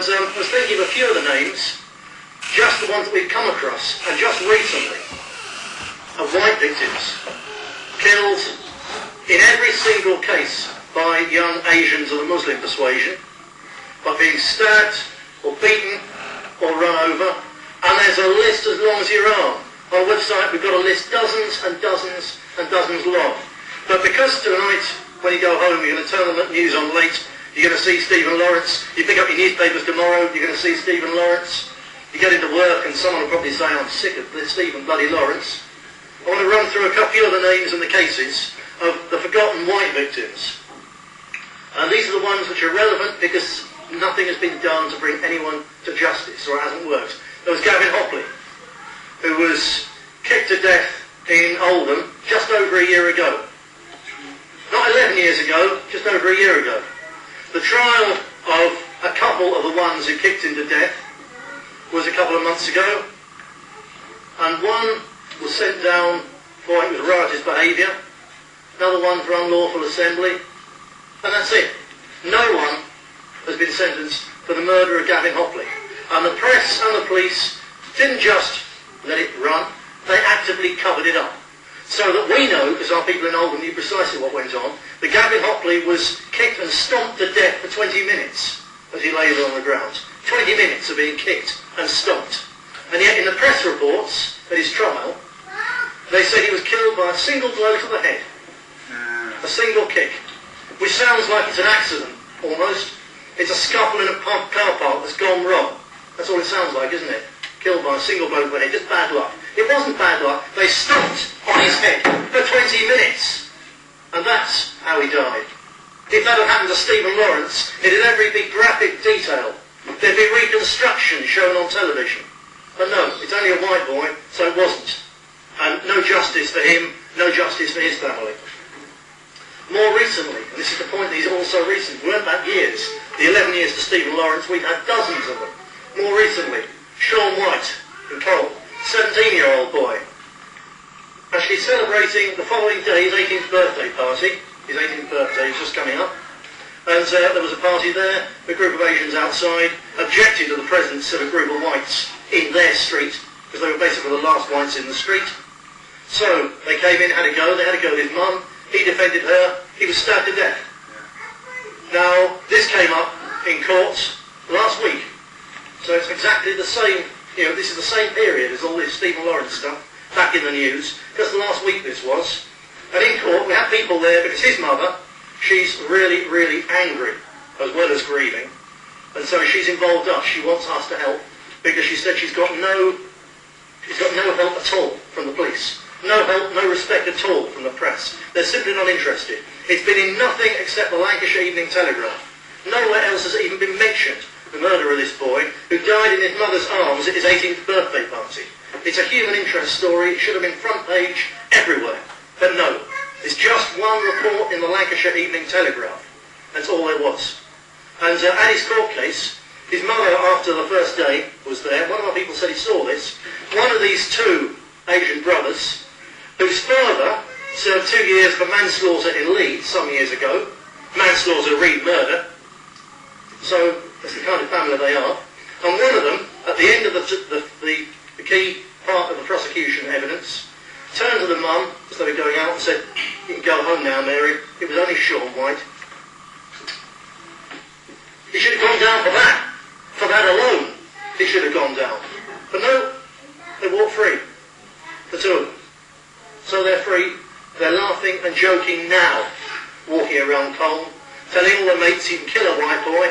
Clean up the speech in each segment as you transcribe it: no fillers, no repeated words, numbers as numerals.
I was thinking of a few of the names, just the ones that we've come across, and just recently, of white victims killed in every single case by young Asians of the Muslim persuasion, by being stabbed or beaten or run over, and there's a list as long as your arm. On our website we've got a list dozens and dozens and dozens long. But because tonight, when you go home, you're going to turn the news on late, you're going to see Stephen Lawrence, you pick up your newspapers tomorrow, you're going to see Stephen Lawrence, you get into work and someone will probably say, I'm sick of this Stephen bloody Lawrence. I want to run through a few of the names and the cases of the forgotten white victims. And these are the ones which are relevant because nothing has been done to bring anyone to justice, or it hasn't worked. There was Gavin Hopley, who was kicked to death in Oldham just over a year ago. Not 11 years ago, just over a year ago. The trial of a couple of the ones who kicked him to death was a couple of months ago, and one was sent down for it was riotous behaviour, another one for unlawful assembly, and that's it. No one has been sentenced for the murder of Gavin Hopley. And the press and the police didn't just let it run, they actively covered it up. So that we know, because our people in Oldham knew precisely what went on, that Gavin Hopley was kicked and stomped to death for 20 minutes as he lay there on the ground. 20 minutes of being kicked and stomped. And yet in the press reports at his trial, they said he was killed by a single blow to the head. A single kick. Which sounds like it's an accident, almost. It's a scuffle in a car park that's gone wrong. That's all it sounds like, isn't it? Killed by a single blow to the head. Just bad luck. It wasn't bad luck. They stomped on his head for 20 minutes. And that's how he died. If that had happened to Stephen Lawrence, it'd every big graphic detail. There'd be reconstruction shown on television. But no, it's only a white boy, so it wasn't. And no justice for him, no justice for his family. More recently, and this is the point, these are all so recent, we went back years, the 11 years to Stephen Lawrence, we've had dozens of them. More recently, Sean White in Cole, 17-year-old boy, actually celebrating the following day his 18th birthday party. His 18th birthday is just coming up. And there was a party there, a group of Asians outside objected to the presence of a group of whites in their street, because they were basically the last whites in the street. So they came in, had a go, they had a go with his mum, he defended her, he was stabbed to death. Now, this came up in court last week. So it's exactly the same, this is the same period as all this Stephen Lawrence stuff, back in the news, just last week this was. And in court, we have people there because his mother, she's really, really angry, as well as grieving. And so she's involved us, she wants us to help, because she said she's got no help at all from the police. No help, no respect at all from the press. They're simply not interested. It's been in nothing except the Lancashire Evening Telegraph. Nowhere else has it even been mentioned, the murder of this boy, who died in his mother's arms at his 18th birthday party. It's a human interest story, it should have been front page everywhere. But no, it's just one report in the Lancashire Evening Telegraph. That's all there was. And at his court case, his mother, after the first day, was there. One of our people said he saw this. One of these two Asian brothers, whose father served 2 years for manslaughter in Leeds some years ago. Manslaughter, read murder. So that's the kind of family they are. And one of them, at the end of the key part of the prosecution evidence, turned to the mum as they were going out and said, "You can go home now, Mary. It was only Sean White." He should have gone down for that. For that alone, he should have gone down. But no, they walked free. The two of them. So they're free. They're laughing and joking now, walking around Colne, telling all their mates you can kill a white boy,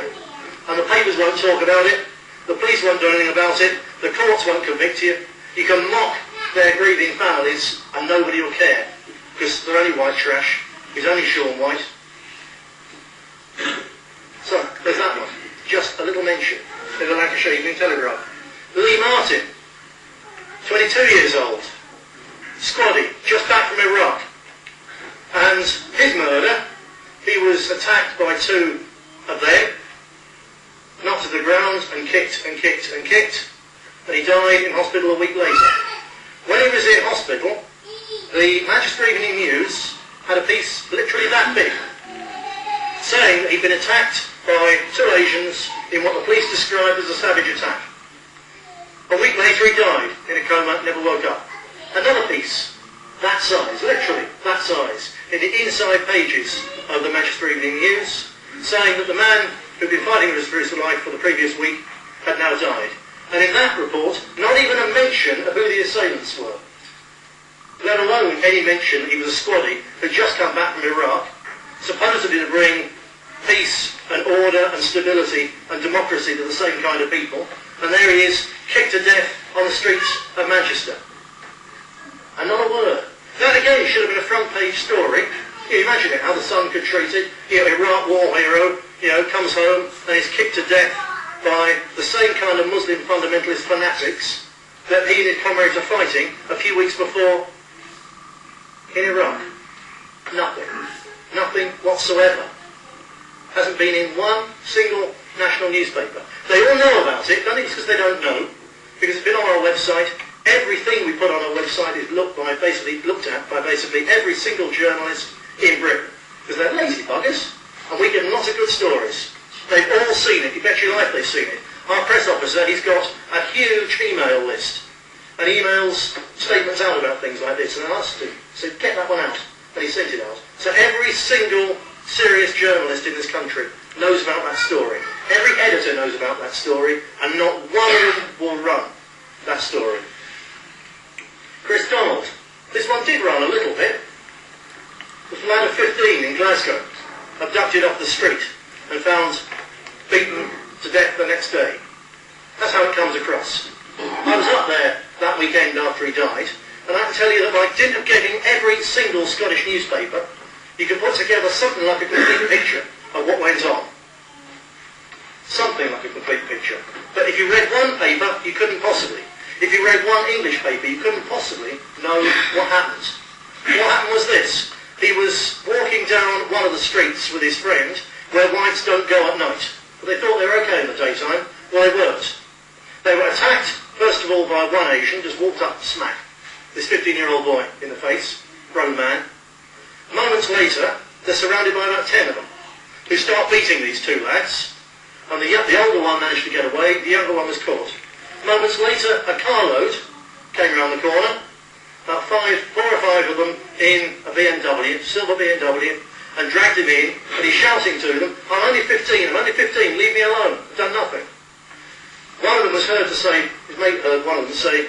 and the papers won't talk about it, the police won't do anything about it, the courts won't convict you. You can mock their grieving families and nobody will care, because they're only white trash. He's only Sean White. So, there's that one. Just a little mention in the Lancashire Evening Telegraph. Lee Martin, 22 years old, squaddy, just back from Iraq. And his murder, he was attacked by two of them, knocked to the ground and kicked and kicked and kicked, and he died in hospital a week later. When he was in hospital, the Manchester Evening News had a piece literally that big, saying that he'd been attacked by two Asians in what the police described as a savage attack. A week later he died in a coma, never woke up. Another piece, that size, literally that size, in the inside pages of the Manchester Evening News, saying that the man who'd been fighting for his life for the previous week had now died. And in that report, not even a mention of who the assailants were, let alone any mention that he was a squaddy who'd just come back from Iraq, supposedly to bring peace and order and stability and democracy to the same kind of people. And there he is, kicked to death on the streets of Manchester. And not a word. That again should have been a front page story. You imagine it, how the Sun could treat it. Iraq war hero, comes home and is kicked to death by the same kind of Muslim fundamentalist fanatics that he and his comrades are fighting a few weeks before in Iraq. Nothing. Nothing whatsoever. Hasn't been in one single national newspaper. They all know about it, don't think it's because they don't know, because it's been on our website. Everything we put on our website is looked at by basically every single journalist in Britain, because they're lazy buggers, and we get lots of good stories. They've all seen it. You bet your life they've seen it. Our press officer, he's got a huge email list, and he emails statements out about things like this, and I asked him, so get that one out, and he sent it out. So every single serious journalist in this country knows about that story. Every editor knows about that story, and not one of them will run that story. Chris Donald. This one did run a little bit. The lad of 15 in Glasgow, abducted off the street and found beaten to death the next day. That's how it comes across. I was up there that weekend after he died, and I can tell you that by dint of getting every single Scottish newspaper, you could put together something like a complete picture of what went on. Something like a complete picture. But if you read one paper, you couldn't possibly. If you read one English paper, you couldn't possibly know what happened. What happened was this. He was walking down one of the streets with his friend where whites don't go at night. But they thought they were okay in the daytime. Well, they weren't. They were attacked, first of all, by one Asian, just walked up and smacked this 15-year-old boy in the face, grown man. Moments later, they're surrounded by about 10 of them, who start beating these two lads. And the older one managed to get away, the younger one was caught. Moments later, a carload came around the corner, about 4 or 5 of them in a BMW, silver BMW, and dragged him in, and he's shouting to them, I'm only 15, leave me alone, I've done nothing. One of them was heard to say, his mate heard one of them say,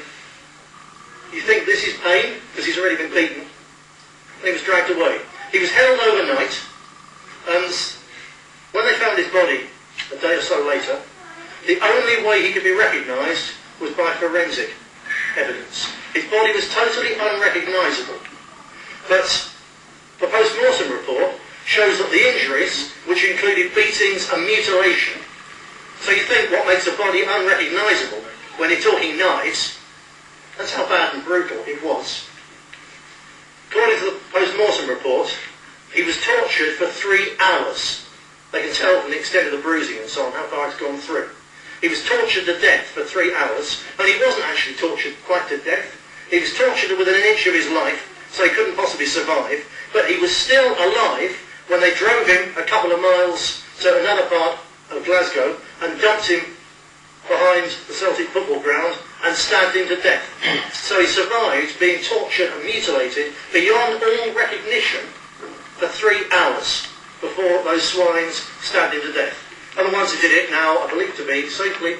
you think this is pain? Because he's already been beaten. And he was dragged away. He was held overnight, and when they found his body a day or so later, the only way he could be recognised was by forensic evidence. His body was totally unrecognisable. But the post-mortem report shows that the injuries, which included beatings and mutilation, so you think what makes a body unrecognisable when you're talking knives, that's how bad and brutal it was. According to the post-mortem report, he was tortured for 3 hours. They can tell from the extent of the bruising and so on how far it's gone through. He was tortured to death for 3 hours, and he wasn't actually tortured quite to death. He was tortured within an inch of his life, so he couldn't possibly survive, but he was still alive when they drove him a couple of miles to another part of Glasgow and dumped him behind the Celtic football ground and stabbed him to death. So he survived being tortured and mutilated beyond all recognition for 3 hours before those swines stabbed him to death. And the ones who did it now are believed to be safely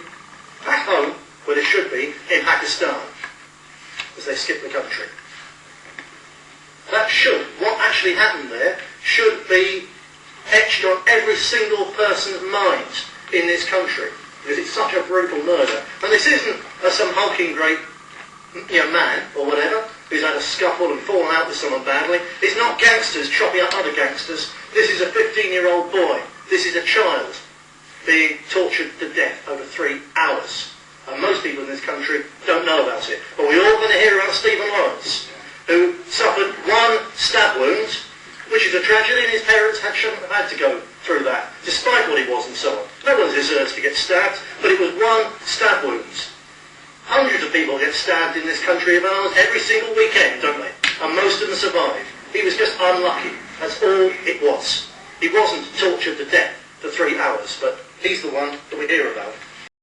back home, where they should be, in Pakistan, as they skip the country. That what actually happened there, should be etched on every single person's mind in this country, because it's such a brutal murder. And this isn't some hulking great man or whatever who's had a scuffle and fallen out with someone badly. It's not gangsters chopping up other gangsters. This is a 15-year-old boy. This is a child being tortured to death over 3 hours. And most people in this country don't know about it. But we're all going to hear about Stephen Lawrence, who suffered 1 stab wound, which is a tragedy, and his parents shouldn't have had to go through that, despite what he was and so on. No one deserves to get stabbed, but it was 1 stab wound. Hundreds of people get stabbed in this country of ours every single weekend, don't they? And most of them survive. He was just unlucky. That's all it was. He wasn't tortured to death for 3 hours, but he's the one that we hear about.